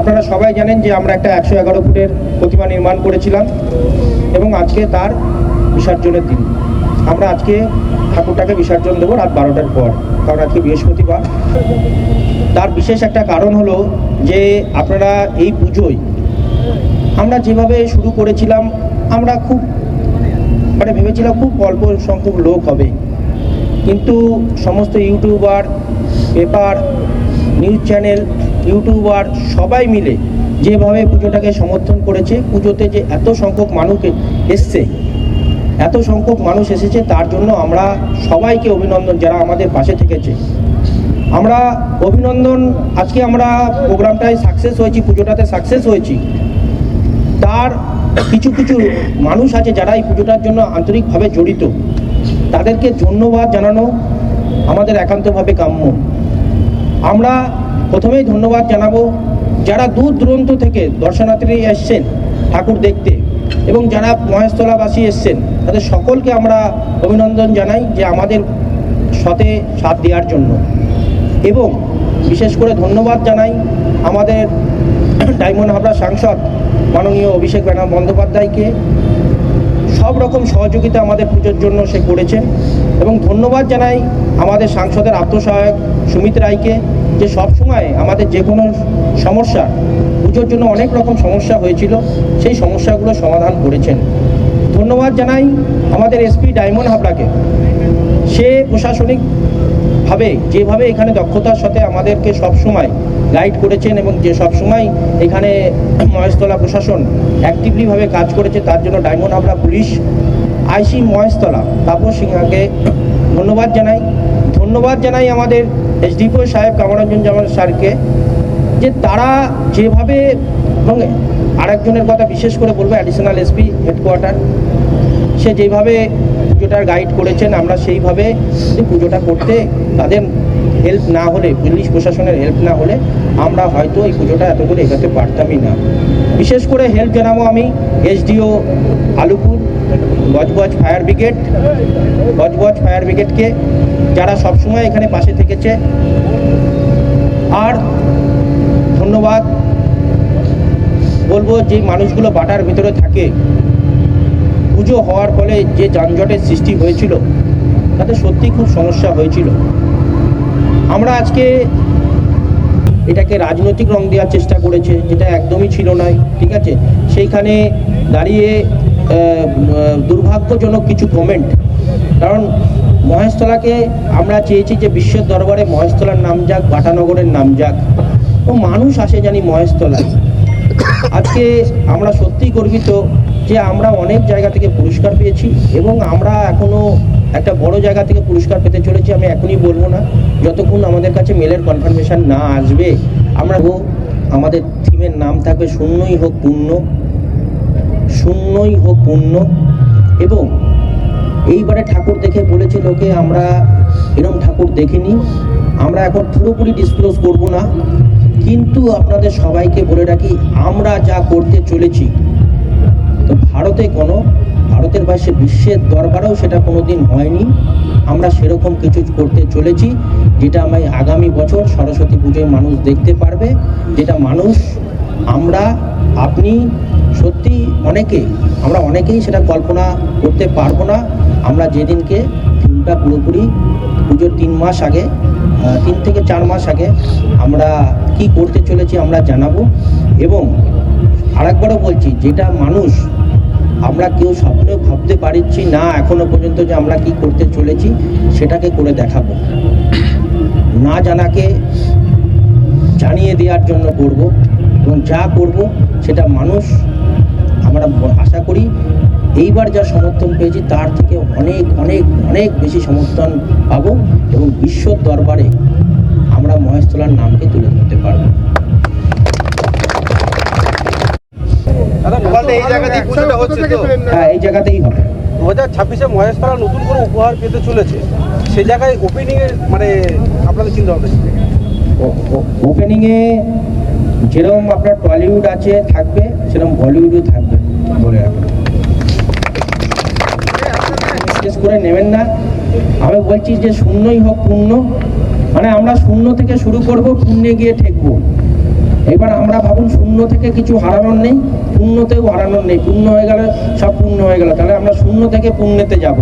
আপনারা সবাই জানেন যে আমরা একটা 111 ফুটের প্রতিমা নির্মাণ করেছিলাম এবং আজকে তার বিসর্জনের দিন। আমরা আজকে ঠাকুরটাকে বিসর্জন দেবো রাত 12টার পর, কারণ আজকে বৃহস্পতিবার। তার বিশেষ একটা কারণ হলো যে আপনারা এই পুজোয় আমরা যেভাবে শুরু করেছিলাম, আমরা খুব ভেবেছিলাম খুব অল্প সংখ্যক লোক হবে, কিন্তু সমস্ত YouTuber, paper, news channel, YouTuber সবাই মিলে যেভাবে পুজোটাকে সমর্থন করেছে, পুজোতে যে এত সংখ্যক মানুষ এসেছে তার জন্য আমরা সবাইকে অভিনন্দন, যারা আমাদের পাশে থেকেছে আমরা অভিনন্দন। আজকে আমরা প্রোগ্রামটায় সাকসেস হয়েছি, পুজোটাতে সাকসেস হয়েছি। তার কিছু মানুষ আছে যারা এই পুজোটার জন্য আন্তরিকভাবে জড়িত, তাদেরকে ধন্যবাদ জানানো আমাদের একান্তভাবে কাম্য। আমরা প্রথমেই ধন্যবাদ জানাবো যারা দূর দূরান্ত থেকে দর্শনার্থী এসছেন ঠাকুর দেখতে, এবং যারা মহেশতলাবাসী এসছেন তাদের সকলকে আমরা অভিনন্দন জানাই যে আমাদের সাথ দেওয়ার জন্য। এবং বিশেষ করে ধন্যবাদ জানাই আমাদের ডায়মন্ড হাবড়া সাংসদ মাননীয় অভিষেক বন্দ্যোপাধ্যায়কে। সব রকম সহযোগিতা আমাদের পুজোর জন্য সে করেছেন। এবং ধন্যবাদ জানাই আমাদের সাংসদের আত্মসহায়ক সুমিত রায়কে, যে সবসময় আমাদের যে কোনো সমস্যা, পুজোর জন্য অনেক রকম সমস্যা হয়েছিল, সেই সমস্যাগুলো সমাধান করেছেন। ধন্যবাদ জানাই আমাদের এসপি ডায়মন্ড হাবড়াকে, সে প্রশাসনিকভাবে যেভাবে এখানে দক্ষতার সাথে আমাদেরকে সবসময় গাইড করেছেন এবং যে সবসময় এখানে মহেশতলা প্রশাসন অ্যাক্টিভলিভাবে কাজ করেছে, তার জন্য ডায়মন্ড হাবড়া পুলিশ আইসি মহেশতলা তাপস সিংহাকে ধন্যবাদ জানাই। ধন্যবাদ জানাই আমাদের এসডিপিও সাহেব কামরাঞ্জন জামান স্যারকে, যে তারা যেভাবে, এবং আরেকজনের কথা বিশেষ করে বলবো অ্যাডিশনাল এসপি হেডকোয়ার্টার, সে যেভাবে পুজোটার গাইড করেছেন, আমরা সেইভাবে পুজোটা করতে তাদের হেল্প না হলে, পুলিশ প্রশাসনের হেল্প না হলে আমরা হয়তো এই পুজোটা এত করে এগোতে পারতামই না। বিশেষ করে হেল্প জানাবো আমি এসডিও আলুপুর, গজগজ ফায়ার ব্রিগেডকে, যারা সবসময় এখানে পাশে থেকেছে। আর ধন্যবাদ বলবো যে মানুষগুলো বাটার ভিতরে থাকে, পুজো হওয়ার ফলে যে যানজটের সৃষ্টি হয়েছিল তাতে সত্যি খুব সমস্যা হয়েছিল। আমরা আজকে এটাকে রাজনৈতিক রং দেওয়ার চেষ্টা করেছে, যেটা একদমই ছিল না, ঠিক আছে। সেইখানে দাঁড়িয়ে দুর্ভাগ্যজনক কিছু কমেন্ট, কারণ মহেশতলাকে আমরা চেয়েছি যে বিশ্বের দরবারে মহেশতলার নাম যাক, বাটানগরের নাম যাক, ও মানুষ আসে জানি মহেশতলায়। আজকে আমরা সত্যিই গর্বিত যে আমরা অনেক জায়গা থেকে পুরস্কার পেয়েছি এবং আমরা এখনও একটা বড় জায়গা থেকে পুরস্কার পেতে চলেছি। আমি এখনই বলবো না, যতক্ষণ আমাদের কাছে মেলের কনফার্মেশন না আসবে। আমাদের থিমের নাম থাকবে শূন্যই হোক পূর্ণ। এবং এইবারে ঠাকুর দেখে বলেছে লোকে আমরা এরকম ঠাকুর দেখিনি। আমরা এখন পুরোপুরি ডিসক্লোজ করব না, কিন্তু আপনাদের সবাইকে বলে রাখি, আমরা যা করতে চলেছি তো ভারতের বাইরে বিশ্বের দরবারেও সেটা কোনোদিন হয়নি। আমরা সেরকম কিছু করতে চলেছি, যেটা আমি আগামী বছর সরস্বতী পুজোয় মানুষ দেখতে পারবে, যেটা আপনি সত্যি আমরা অনেকেই সেটা কল্পনা করতে পারবো না। আমরা যেদিনকে থিমটা পুরোপুরি পুজোর 3 মাস আগে, 3 থেকে 4 মাস আগে আমরা কি করতে চলেছি আমরা জানাবো। এবং আরেকবারও বলছি, যেটা আমরা কেউ স্বপ্নেও ভাবতে পারছি না এখনো পর্যন্ত, যে আমরা কি করতে চলেছি সেটাকে করে দেখাবো। না জানাকে জানিয়ে দেওয়ার জন্য করব, এবং যা করব সেটা আমরা আশা করি এইবার যা সমর্থন পেয়েছি তার থেকে অনেক অনেক অনেক বেশি সমর্থন পাবো, এবং বিশ্বর দরবারে আমরা মহেশতলার নামকে তুলে ধরতে পারবো। হ্যাঁ, এই জায়গাতেই হবে। 2026-এ মহেশতলা নতুন করে উপহার পেতে চলেছে, সেই জায়গায় ওপেনিংয়ের আপনাদের চিন্তা ভাবনা? ওপেনিংয়ে যেরকম আপনার টলিউড থাকবে, সেরকম বলিউডও থাকবে বলে রাখবেন। বিশেষ করে নেবেন না, আমি বলছি যে শূন্যই হোক পূর্ণ, আমরা শূন্য থেকে শুরু করব, পূর্ণে গিয়ে ঠেকবো। এবার আমরা ভাবুন শূন্য থেকে কিছু হারানোর নেই, পূর্ণতেও হারানোর নেই। পূর্ণ হয়ে গেলে সব পূর্ণ হয়ে গেল, তাহলে আমরা শূন্য থেকে পূর্ণেতে যাব।